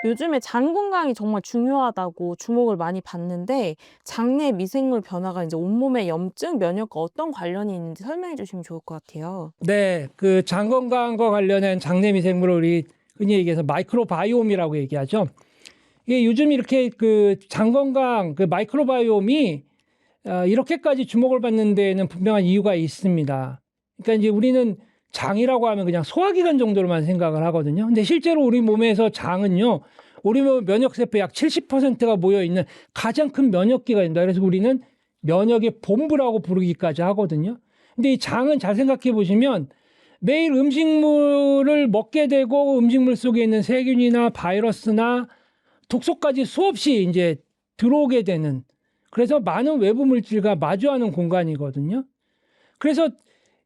요즘에 장 건강이 정말 중요하다고 주목을 많이 받는데 장내 미생물 변화가 이제 온몸의 염증, 면역과 어떤 관련이 있는지 설명해 주시면 좋을 것 같아요. 네, 그 장 건강과 관련된 장내 미생물을 우리 흔히 얘기해서 마이크로바이옴이라고 얘기하죠. 이게 요즘 이렇게 그 장 건강, 그 마이크로바이옴이 이렇게까지 주목을 받는 데에는 분명한 이유가 있습니다. 그러니까 이제 우리는 장이라고 하면 그냥 소화기관 정도로만 생각을 하거든요. 근데 실제로 우리 몸에서 장은요, 우리 몸 면역세포 약 70%가 모여 있는 가장 큰 면역기관입니다. 그래서 우리는 면역의 본부라고 부르기까지 하거든요. 근데 이 장은 잘 생각해 보시면 매일 음식물을 먹게 되고 음식물 속에 있는 세균이나 바이러스나 독소까지 수없이 이제 들어오게 되는, 그래서 많은 외부 물질과 마주하는 공간이거든요. 그래서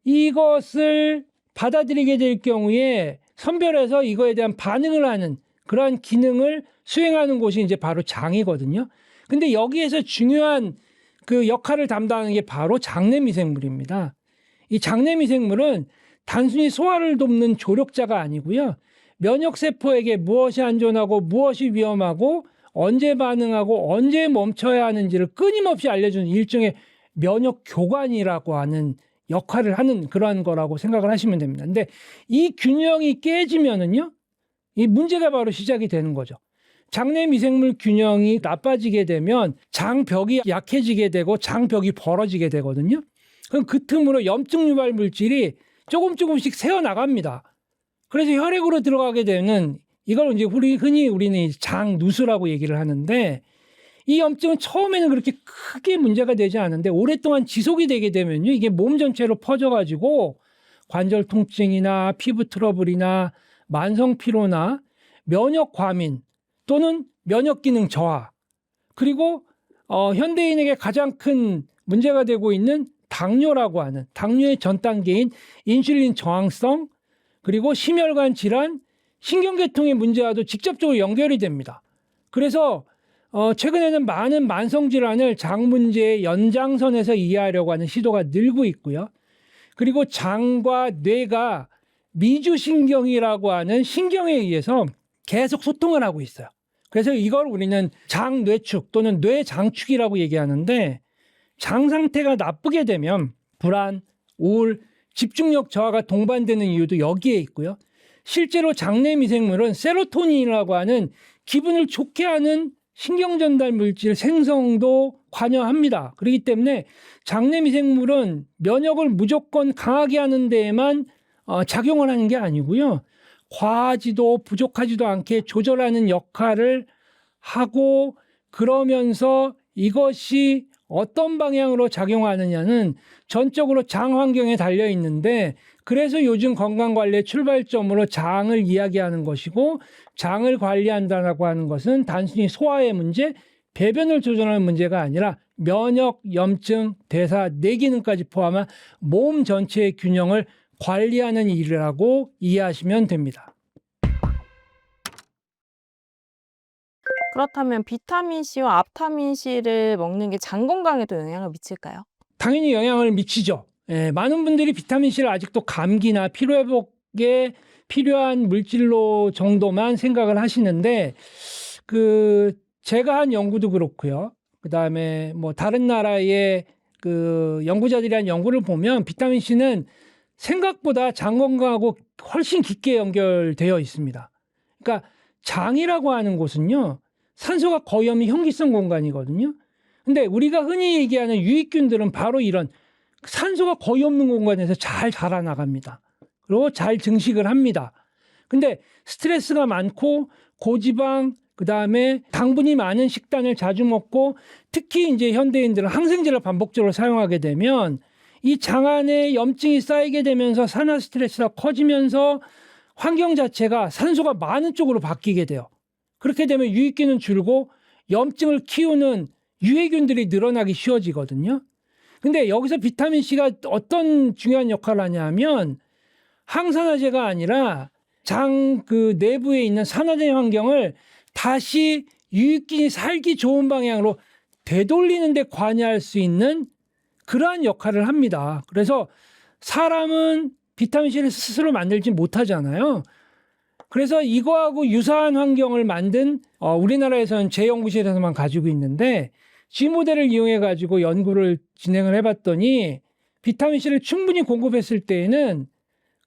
이것을 받아들이게 될 경우에 선별해서 이거에 대한 반응을 하는 그러한 기능을 수행하는 곳이 이제 바로 장이거든요. 근데 여기에서 중요한 그 역할을 담당하는 게 바로 장내 미생물입니다. 이 장내 미생물은 단순히 소화를 돕는 조력자가 아니고요. 면역세포에게 무엇이 안전하고 무엇이 위험하고 언제 반응하고 언제 멈춰야 하는지를 끊임없이 알려주는 일종의 면역 교관이라고 하는 역할을 하는 그러한 거라고 생각을 하시면 됩니다. 근데 이 균형이 깨지면은요, 이 문제가 바로 시작이 되는 거죠. 장내 미생물 균형이 나빠지게 되면 장벽이 약해지게 되고 장벽이 벌어지게 되거든요. 그럼 그 틈으로 염증 유발 물질이 조금씩 새어 나갑니다. 그래서 혈액으로 들어가게 되는, 이걸 이제 흔히 우리는 장누수라고 얘기를 하는데, 이 염증은 처음에는 그렇게 크게 문제가 되지 않은데 오랫동안 지속이 되게 되면요, 이게 몸 전체로 퍼져가지고 관절 통증이나 피부 트러블이나 만성 피로나 면역 과민 또는 면역 기능 저하, 그리고 현대인에게 가장 큰 문제가 되고 있는 당뇨라고 하는, 당뇨의 전 단계인 인슐린 저항성, 그리고 심혈관 질환, 신경계통의 문제와도 직접적으로 연결이 됩니다. 그래서 최근에는 많은 만성질환을 장 문제의 연장선에서 이해하려고 하는 시도가 늘고 있고요. 그리고 장과 뇌가 미주신경이라고 하는 신경에 의해서 계속 소통을 하고 있어요. 그래서 이걸 우리는 장뇌축 또는 뇌장축이라고 얘기하는데, 장 상태가 나쁘게 되면 불안, 우울, 집중력 저하가 동반되는 이유도 여기에 있고요. 실제로 장내 미생물은 세로토닌이라고 하는 기분을 좋게 하는 신경전달 물질 생성도 관여합니다. 그렇기 때문에 장내 미생물은 면역을 무조건 강하게 하는 데에만 작용을 하는 게 아니고요. 과하지도 부족하지도 않게 조절하는 역할을 하고, 그러면서 이것이 어떤 방향으로 작용하느냐는 전적으로 장 환경에 달려 있는데, 그래서 요즘 건강관리의 출발점으로 장을 이야기하는 것이고, 장을 관리한다고 하는 것은 단순히 소화의 문제, 배변을 조절하는 문제가 아니라 면역, 염증, 대사, 뇌기능까지 포함한 몸 전체의 균형을 관리하는 일이라고 이해하시면 됩니다. 그렇다면 비타민C와 앞타민C를 먹는 게 장 건강에도 영향을 미칠까요? 당연히 영향을 미치죠. 많은 분들이 비타민C를 아직도 감기나 피로회복에 필요한 물질로 정도만 생각을 하시는데, 제가 한 연구도 그렇고요. 그다음에 뭐 다른 나라의 그 연구자들이 한 연구를 보면 비타민C는 생각보다 장 건강하고 훨씬 깊게 연결되어 있습니다. 그러니까 장이라고 하는 곳은요, 산소가 거의 없는 현기성 공간이거든요. 근데 우리가 흔히 얘기하는 유익균들은 바로 이런 산소가 거의 없는 공간에서 잘 자라나갑니다. 그리고 잘 증식을 합니다. 근데 스트레스가 많고 고지방, 그다음에 당분이 많은 식단을 자주 먹고, 특히 이제 현대인들은 항생제를 반복적으로 사용하게 되면 이 장 안에 염증이 쌓이게 되면서 산화 스트레스가 커지면서 환경 자체가 산소가 많은 쪽으로 바뀌게 돼요. 그렇게 되면 유익균은 줄고 염증을 키우는 유해균들이 늘어나기 쉬워지거든요. 근데 여기서 비타민C가 어떤 중요한 역할을 하냐면, 항산화제가 아니라 장 그 내부에 있는 산화된 환경을 다시 유익균이 살기 좋은 방향으로 되돌리는 데 관여할 수 있는 그러한 역할을 합니다. 그래서 사람은 비타민C를 스스로 만들지 못하잖아요. 그래서 이거하고 유사한 환경을 만든 우리나라에서는 제 연구실에서만 가지고 있는데 G 모델을 이용해 가지고 연구를 진행을 해봤더니 비타민C를 충분히 공급했을 때에는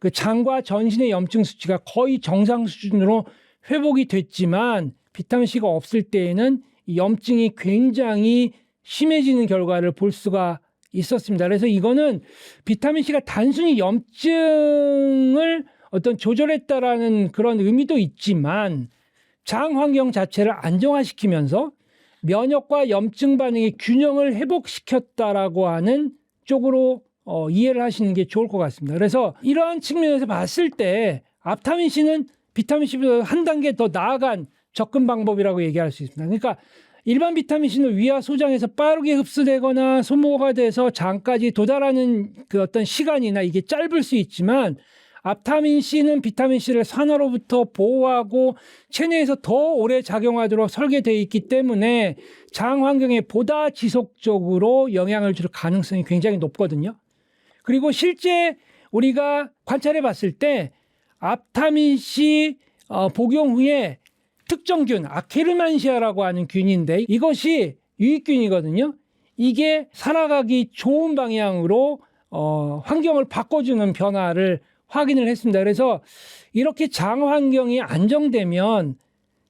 그 장과 전신의 염증 수치가 거의 정상 수준으로 회복이 됐지만 비타민C가 없을 때에는 이 염증이 굉장히 심해지는 결과를 볼 수가 있었습니다. 그래서 이거는 비타민C가 단순히 염증을 어떤 조절했다라는 그런 의미도 있지만 장 환경 자체를 안정화시키면서 면역과 염증 반응의 균형을 회복시켰다라고 하는 쪽으로 이해를 하시는 게 좋을 것 같습니다. 그래서 이러한 측면에서 봤을 때 앞타민C는 비타민C보다 한 단계 더 나아간 접근 방법이라고 얘기할 수 있습니다. 그러니까 일반 비타민C는 위와 소장에서 빠르게 흡수되거나 소모가 돼서 장까지 도달하는 그 어떤 시간이나 이게 짧을 수 있지만 앞타민C는 비타민C를 산화로부터 보호하고 체내에서 더 오래 작용하도록 설계되어 있기 때문에 장 환경에 보다 지속적으로 영향을 줄 가능성이 굉장히 높거든요. 그리고 실제 우리가 관찰해 봤을 때 앞타민C 복용 후에 특정 균, 아케르만시아라고 하는 균인데 이것이 유익균이거든요. 이게 살아가기 좋은 방향으로 환경을 바꿔주는 변화를 확인을 했습니다. 그래서 이렇게 장 환경이 안정되면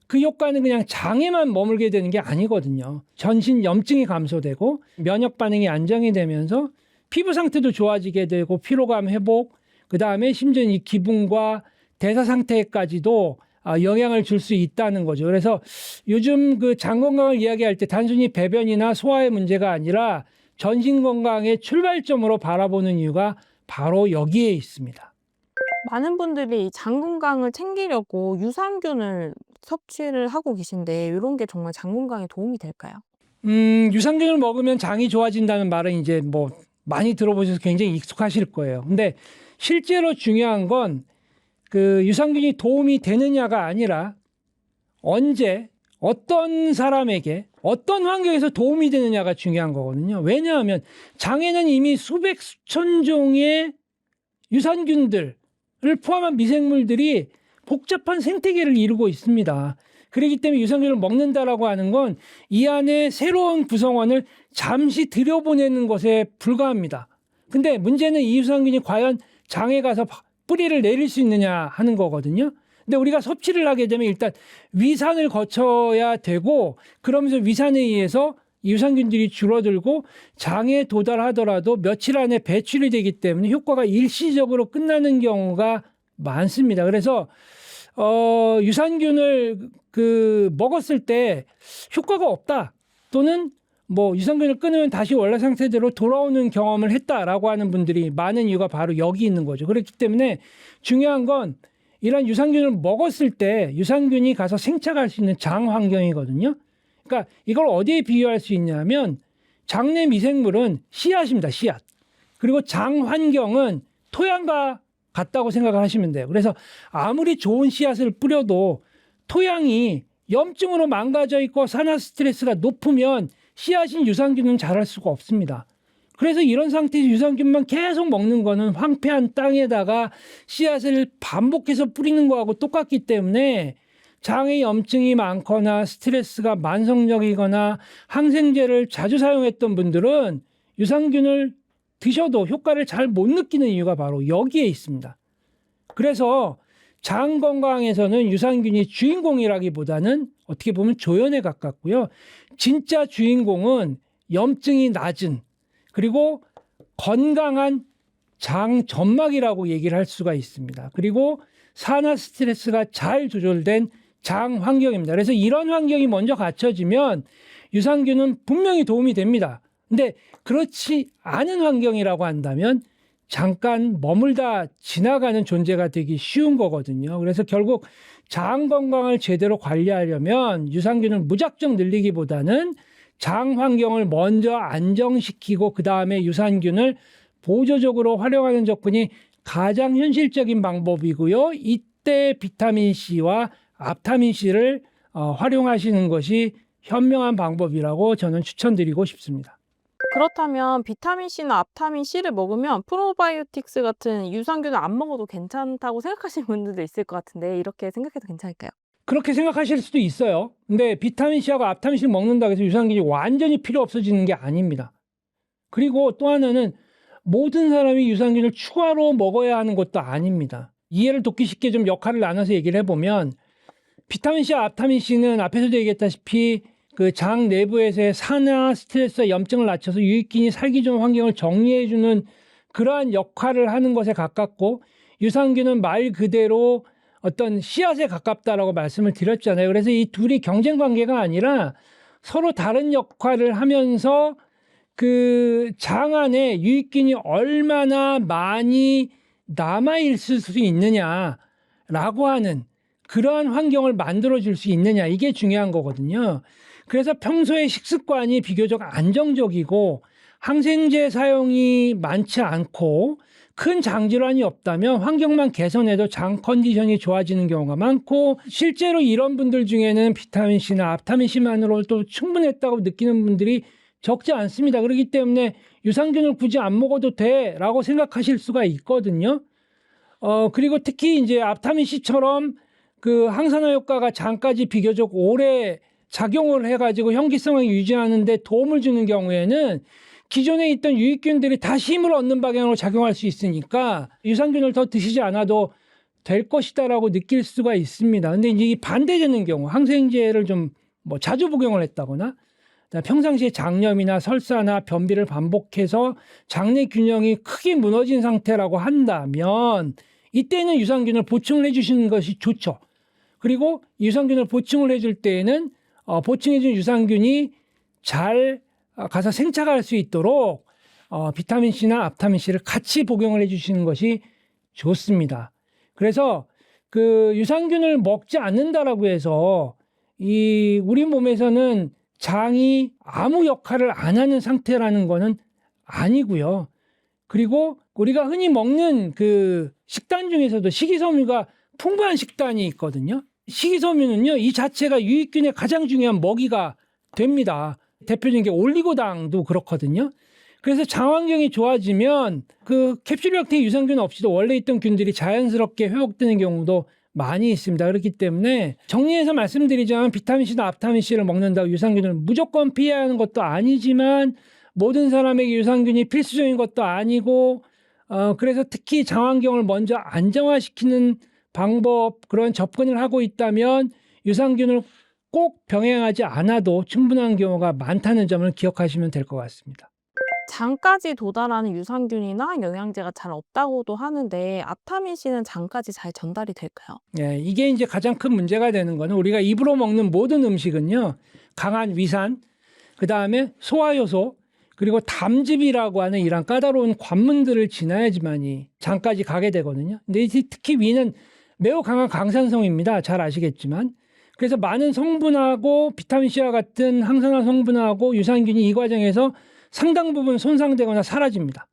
그 효과는 그냥 장에만 머물게 되는 게 아니거든요. 전신 염증이 감소되고 면역 반응이 안정이 되면서 피부 상태도 좋아지게 되고 피로감 회복, 그 다음에 심지어 이 기분과 대사 상태까지도 영향을 줄 수 있다는 거죠. 그래서 요즘 그 장 건강을 이야기할 때 단순히 배변이나 소화의 문제가 아니라 전신 건강의 출발점으로 바라보는 이유가 바로 여기에 있습니다. 많은 분들이 장 건강을 챙기려고 유산균을 섭취를 하고 계신데 이런 게 정말 장 건강에 도움이 될까요? 유산균을 먹으면 장이 좋아진다는 말은 이제 뭐 많이 들어보셔서 굉장히 익숙하실 거예요. 근데 실제로 중요한 건 그 유산균이 도움이 되느냐가 아니라 언제 어떤 사람에게 어떤 환경에서 도움이 되느냐가 중요한 거거든요. 왜냐하면 장에는 이미 수백 수천 종의 유산균들을 포함한 미생물들이 복잡한 생태계를 이루고 있습니다. 그렇기 때문에 유산균을 먹는다라고 하는 건 이 안에 새로운 구성원을 잠시 들여보내는 것에 불과합니다. 근데 문제는 이 유산균이 과연 장에 가서 뿌리를 내릴 수 있느냐 하는 거거든요. 근데 우리가 섭취를 하게 되면 일단 위산을 거쳐야 되고 그러면서 위산에 의해서 유산균들이 줄어들고 장에 도달하더라도 며칠 안에 배출이 되기 때문에 효과가 일시적으로 끝나는 경우가 많습니다. 그래서 유산균을 먹었을 때 효과가 없다 또는 뭐 유산균을 끊으면 다시 원래 상태대로 돌아오는 경험을 했다라고 하는 분들이 많은 이유가 바로 여기 있는 거죠. 그렇기 때문에 중요한 건 이런 유산균을 먹었을 때 유산균이 가서 생착할 수 있는 장 환경이거든요. 그러니까 이걸 어디에 비유할 수 있냐면 장내 미생물은 씨앗입니다. 씨앗. 그리고 장 환경은 토양과 같다고 생각을 하시면 돼요. 그래서 아무리 좋은 씨앗을 뿌려도 토양이 염증으로 망가져 있고 산화 스트레스가 높으면 씨앗인 유산균은 자랄 수가 없습니다. 그래서 이런 상태에서 유산균만 계속 먹는 거는 황폐한 땅에다가 씨앗을 반복해서 뿌리는 거하고 똑같기 때문에 장에 염증이 많거나 스트레스가 만성적이거나 항생제를 자주 사용했던 분들은 유산균을 드셔도 효과를 잘 못 느끼는 이유가 바로 여기에 있습니다. 그래서 장 건강에서는 유산균이 주인공이라기보다는 어떻게 보면 조연에 가깝고요. 진짜 주인공은 염증이 낮은 그리고 건강한 장 점막이라고 얘기를 할 수가 있습니다. 그리고 산화 스트레스가 잘 조절된 장 환경입니다. 그래서 이런 환경이 먼저 갖춰지면 유산균은 분명히 도움이 됩니다. 근데 그렇지 않은 환경이라고 한다면 잠깐 머물다 지나가는 존재가 되기 쉬운 거거든요. 그래서 결국 장 건강을 제대로 관리하려면 유산균을 무작정 늘리기보다는 장 환경을 먼저 안정시키고 그 다음에 유산균을 보조적으로 활용하는 접근이 가장 현실적인 방법이고요. 이때 비타민C와 앞타민C를 활용하시는 것이 현명한 방법이라고 저는 추천드리고 싶습니다. 그렇다면 비타민 C나 앞타민 C를 먹으면 프로바이오틱스 같은 유산균을 안 먹어도 괜찮다고 생각하시는 분들도 있을 것 같은데 이렇게 생각해도 괜찮을까요? 그렇게 생각하실 수도 있어요. 근데 비타민 C하고 앞타민 C를 먹는다고 해서 유산균이 완전히 필요 없어지는 게 아닙니다. 그리고 또 하나는 모든 사람이 유산균을 추가로 먹어야 하는 것도 아닙니다. 이해를 돕기 쉽게 좀 역할을 나눠서 얘기를 해보면 비타민 C와 앞타민 C는 앞에서도 얘기했다시피 그 장 내부에서의 산화, 스트레스와 염증을 낮춰서 유익균이 살기 좋은 환경을 정리해주는 그러한 역할을 하는 것에 가깝고, 유산균은 말 그대로 어떤 씨앗에 가깝다라고 말씀을 드렸잖아요. 그래서 이 둘이 경쟁 관계가 아니라 서로 다른 역할을 하면서 그 장 안에 유익균이 얼마나 많이 남아 있을 수 있느냐라고 하는 그러한 환경을 만들어 줄 수 있느냐, 이게 중요한 거거든요. 그래서 평소에 식습관이 비교적 안정적이고 항생제 사용이 많지 않고 큰 장질환이 없다면 환경만 개선해도 장 컨디션이 좋아지는 경우가 많고, 실제로 이런 분들 중에는 비타민 C나 앞타민 C만으로도 충분했다고 느끼는 분들이 적지 않습니다. 그렇기 때문에 유산균을 굳이 안 먹어도 돼라고 생각하실 수가 있거든요. 그리고 특히 이제 앞타민 C처럼 그 항산화 효과가 장까지 비교적 오래 작용을 해가지고 현기성을 유지하는 데 도움을 주는 경우에는 기존에 있던 유익균들이 다시 힘을 얻는 방향으로 작용할 수 있으니까 유산균을 더 드시지 않아도 될 것이다라고 느낄 수가 있습니다. 근데 이제 이 반대되는 경우, 항생제를 좀 뭐 자주 복용을 했다거나 평상시에 장염이나 설사나 변비를 반복해서 장내 균형이 크게 무너진 상태라고 한다면 이때는 유산균을 보충을 해주시는 것이 좋죠. 그리고 유산균을 보충을 해줄 때에는 보충해준 유산균이 잘 가서 생착할 수 있도록 비타민 C나 앞타민 C를 같이 복용을 해주시는 것이 좋습니다. 그래서 그 유산균을 먹지 않는다라고 해서 이 우리 몸에서는 장이 아무 역할을 안 하는 상태라는 거는 아니고요. 그리고 우리가 흔히 먹는 그 식단 중에서도 식이섬유가 풍부한 식단이 있거든요. 식이섬유는요, 이 자체가 유익균의 가장 중요한 먹이가 됩니다. 대표적인 게 올리고당도 그렇거든요. 그래서 장 환경이 좋아지면 그 캡슐 형태의 유산균 없이도 원래 있던 균들이 자연스럽게 회복되는 경우도 많이 있습니다. 그렇기 때문에 정리해서 말씀드리자면 비타민 C나 앞타민 C를 먹는다고 유산균을 무조건 피해야 하는 것도 아니지만 모든 사람에게 유산균이 필수적인 것도 아니고, 그래서 특히 장 환경을 먼저 안정화시키는 방법, 그런 접근을 하고 있다면 유산균을 꼭 병행하지 않아도 충분한 경우가 많다는 점을 기억하시면 될 것 같습니다. 장까지 도달하는 유산균이나 영양제가 잘 없다고도 하는데 앞타민 C는 장까지 잘 전달이 될까요? 예, 이게 이제 가장 큰 문제가 되는 거는 우리가 입으로 먹는 모든 음식은요, 강한 위산, 그 다음에 소화효소, 그리고 담즙이라고 하는 이런 까다로운 관문들을 지나야지만이 장까지 가게 되거든요. 근데 특히 위는 매우 강한 강산성입니다. 잘 아시겠지만. 그래서 많은 성분하고 비타민C와 같은 항산화 성분하고 유산균이 이 과정에서 상당 부분 손상되거나 사라집니다.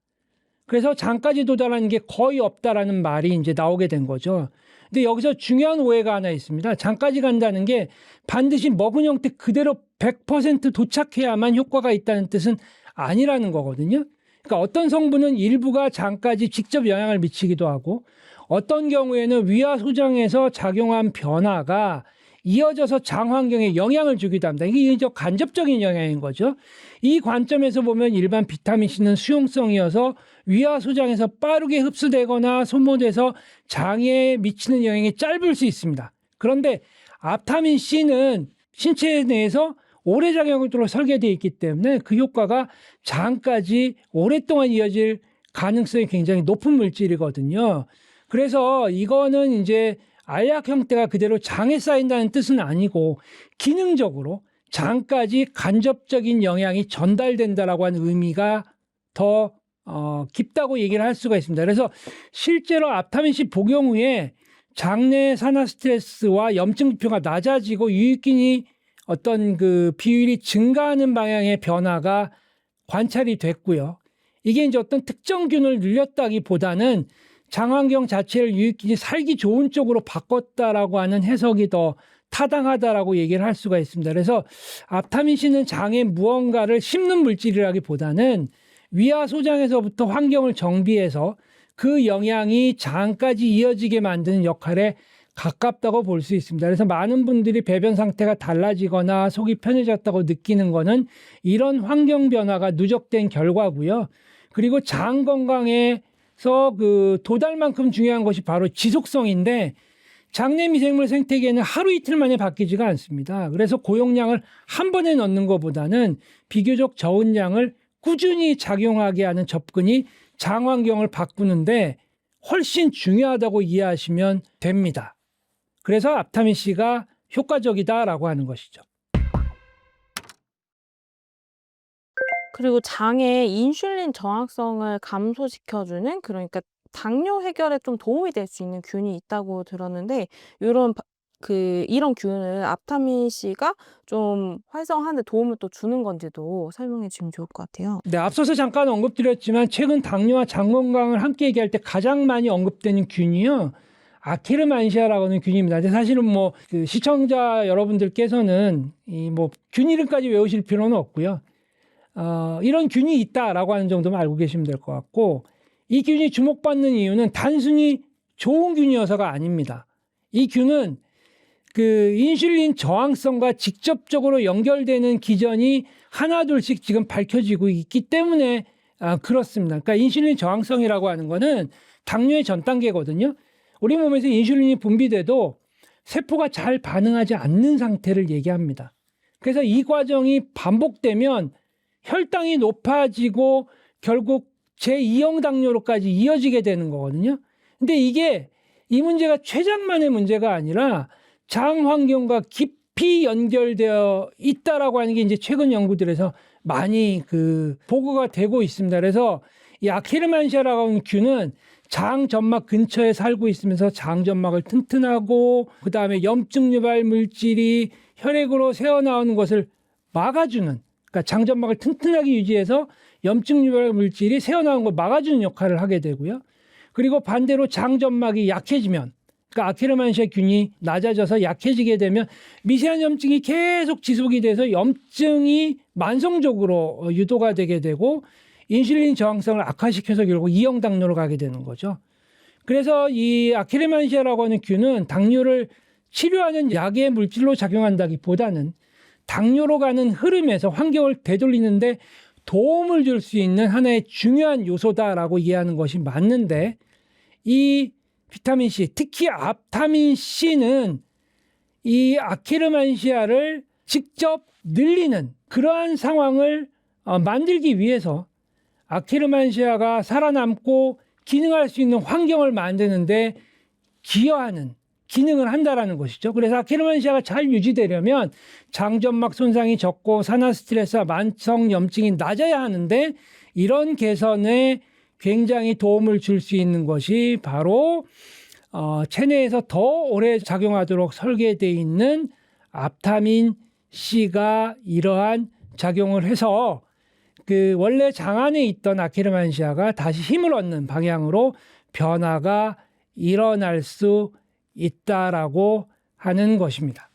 그래서 장까지 도달하는 게 거의 없다라는 말이 이제 나오게 된 거죠. 근데 여기서 중요한 오해가 하나 있습니다. 장까지 간다는 게 반드시 먹은 형태 그대로 100% 도착해야만 효과가 있다는 뜻은 아니라는 거거든요. 그러니까 어떤 성분은 일부가 장까지 직접 영향을 미치기도 하고, 어떤 경우에는 위와 소장에서 작용한 변화가 이어져서 장 환경에 영향을 주기도 합니다. 이게 간접적인 영향인 거죠. 이 관점에서 보면 일반 비타민C는 수용성이어서 위와 소장에서 빠르게 흡수되거나 소모돼서 장에 미치는 영향이 짧을 수 있습니다. 그런데 앞타민C는 신체 내에서 오래 작용하도록 설계되어 있기 때문에 그 효과가 장까지 오랫동안 이어질 가능성이 굉장히 높은 물질이거든요. 그래서 이거는 이제 알약 형태가 그대로 장에 쌓인다는 뜻은 아니고 기능적으로 장까지 간접적인 영향이 전달된다라고 하는 의미가 더 깊다고 얘기를 할 수가 있습니다. 그래서 실제로 앞타민C 복용 후에 장내 산화 스트레스와 염증 지표가 낮아지고 유익균이 어떤 그 비율이 증가하는 방향의 변화가 관찰이 됐고요. 이게 이제 어떤 특정 균을 늘렸다기보다는 장 환경 자체를 유익균이 살기 좋은 쪽으로 바꿨다라고 하는 해석이 더 타당하다라고 얘기를 할 수가 있습니다. 그래서 앞타민 C는 장에 무언가를 심는 물질이라기보다는 위와 소장에서부터 환경을 정비해서 그 영향이 장까지 이어지게 만드는 역할에 가깝다고 볼 수 있습니다. 그래서 많은 분들이 배변 상태가 달라지거나 속이 편해졌다고 느끼는 것은 이런 환경 변화가 누적된 결과고요. 그리고 장 건강에서 그 도달만큼 중요한 것이 바로 지속성인데 장내 미생물 생태계는 하루 이틀 만에 바뀌지가 않습니다. 그래서 고용량을 한 번에 넣는 것보다는 비교적 적은 양을 꾸준히 작용하게 하는 접근이 장 환경을 바꾸는데 훨씬 중요하다고 이해하시면 됩니다. 그래서 앞타민 C가 효과적이다라고 하는 것이죠. 그리고 장의 인슐린 저항성을 감소시켜주는, 그러니까 당뇨 해결에 좀 도움이 될 수 있는 균이 있다고 들었는데, 요런 이런 균을 앞타민 C가 좀 활성화하는 데 도움을 또 주는 건지도 설명해 주시면 좋을 것 같아요. 네, 앞서서 잠깐 언급드렸지만 최근 당뇨와 장 건강을 함께 얘기할 때 가장 많이 언급되는 균이요, 아케르만시아라고 하는 균입니다. 근데 사실은 뭐 그 시청자 여러분들께서는 이 뭐 균 이름까지 외우실 필요는 없고요. 이런 균이 있다라고 하는 정도만 알고 계시면 될 것 같고, 이 균이 주목받는 이유는 단순히 좋은 균이어서가 아닙니다. 이 균은 그 인슐린 저항성과 직접적으로 연결되는 기전이 하나둘씩 지금 밝혀지고 있기 때문에 그렇습니다. 그러니까 인슐린 저항성이라고 하는 거는 당뇨의 전 단계거든요. 우리 몸에서 인슐린이 분비돼도 세포가 잘 반응하지 않는 상태를 얘기합니다. 그래서 이 과정이 반복되면 혈당이 높아지고 결국 제2형 당뇨로까지 이어지게 되는 거거든요. 근데 이 문제가 췌장만의 문제가 아니라 장 환경과 깊이 연결되어 있다라고 하는 게 이제 최근 연구들에서 많이 보고가 되고 있습니다. 그래서 이 아케르만시아라고 하는 균은 장 점막 근처에 살고 있으면서 장 점막을 튼튼하고 그다음에 염증 유발 물질이 혈액으로 새어나오는 것을 막아주는, 그러니까 장 점막을 튼튼하게 유지해서 염증 유발 물질이 새어나오는 걸 막아주는 역할을 하게 되고요. 그리고 반대로 장 점막이 약해지면, 그러니까 아케르만시아 균이 낮아져서 약해지게 되면 미세한 염증이 계속 지속이 돼서 염증이 만성적으로 유도가 되게 되고 인슐린 저항성을 악화시켜서 결국 2형 당뇨로 가게 되는 거죠. 그래서 이 아케르만시아라고 하는 균은 당뇨를 치료하는 약의 물질로 작용한다기보다는 당뇨로 가는 흐름에서 환경을 되돌리는데 도움을 줄 수 있는 하나의 중요한 요소다라고 이해하는 것이 맞는데, 이 비타민 C, 특히 앞타민 C는 이 아케르만시아를 직접 늘리는 그러한 상황을 만들기 위해서 아케르만시아가 살아남고 기능할 수 있는 환경을 만드는데 기여하는 기능을 한다라는 것이죠. 그래서 아케르만시아가 잘 유지되려면 장점막 손상이 적고 산화 스트레스와 만성 염증이 낮아야 하는데, 이런 개선에 굉장히 도움을 줄 수 있는 것이 바로 체내에서 더 오래 작용하도록 설계되어 있는 앞타민 C가 이러한 작용을 해서 원래 장 안에 있던 아케르만시아가 다시 힘을 얻는 방향으로 변화가 일어날 수 있다라고 하는 것입니다.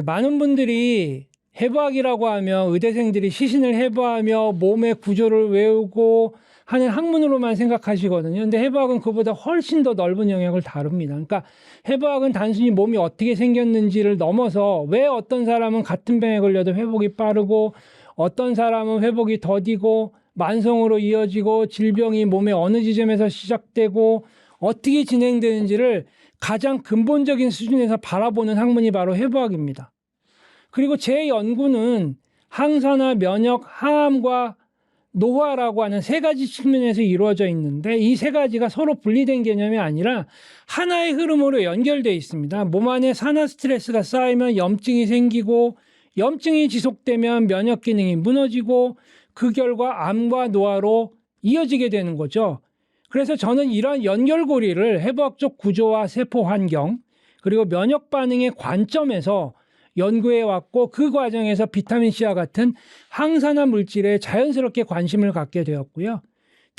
많은 분들이 해부학이라고 하면 의대생들이 시신을 해부하며 몸의 구조를 외우고 하는 학문으로만 생각하시거든요. 근데 해부학은 그보다 훨씬 더 넓은 영역을 다룹니다. 그러니까 해부학은 단순히 몸이 어떻게 생겼는지를 넘어서 왜 어떤 사람은 같은 병에 걸려도 회복이 빠르고 어떤 사람은 회복이 더디고 만성으로 이어지고 질병이 몸의 어느 지점에서 시작되고 어떻게 진행되는지를 가장 근본적인 수준에서 바라보는 학문이 바로 해부학입니다. 그리고 제 연구는 항산화, 면역, 항암과 노화라고 하는 세 가지 측면에서 이루어져 있는데, 이 세 가지가 서로 분리된 개념이 아니라 하나의 흐름으로 연결되어 있습니다. 몸 안에 산화 스트레스가 쌓이면 염증이 생기고, 염증이 지속되면 면역 기능이 무너지고, 그 결과 암과 노화로 이어지게 되는 거죠. 그래서 저는 이러한 연결고리를 해부학적 구조와 세포 환경, 그리고 면역 반응의 관점에서 연구해 왔고, 그 과정에서 비타민 C와 같은 항산화 물질에 자연스럽게 관심을 갖게 되었고요.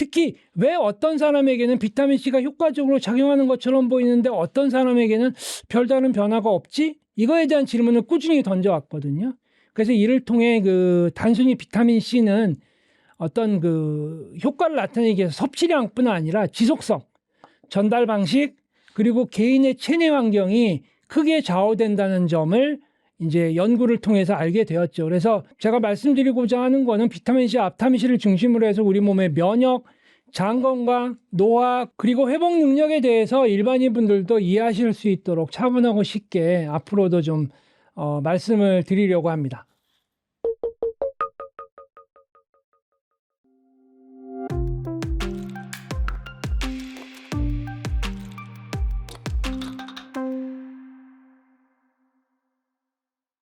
특히 왜 어떤 사람에게는 비타민 C가 효과적으로 작용하는 것처럼 보이는데 어떤 사람에게는 별다른 변화가 없지? 이거에 대한 질문을 꾸준히 던져왔거든요. 그래서 이를 통해 그 단순히 비타민 C는 어떤 그 효과를 나타내기 위해서 섭취량뿐 아니라 지속성, 전달 방식, 그리고 개인의 체내 환경이 크게 좌우된다는 점을 이제 연구를 통해서 알게 되었죠. 그래서 제가 말씀드리고자 하는 거는 비타민 C, 앞타민 C를 중심으로 해서 우리 몸의 면역, 장 건강, 노화, 그리고 회복 능력에 대해서 일반인 분들도 이해하실 수 있도록 차분하고 쉽게 앞으로도 좀 말씀을 드리려고 합니다.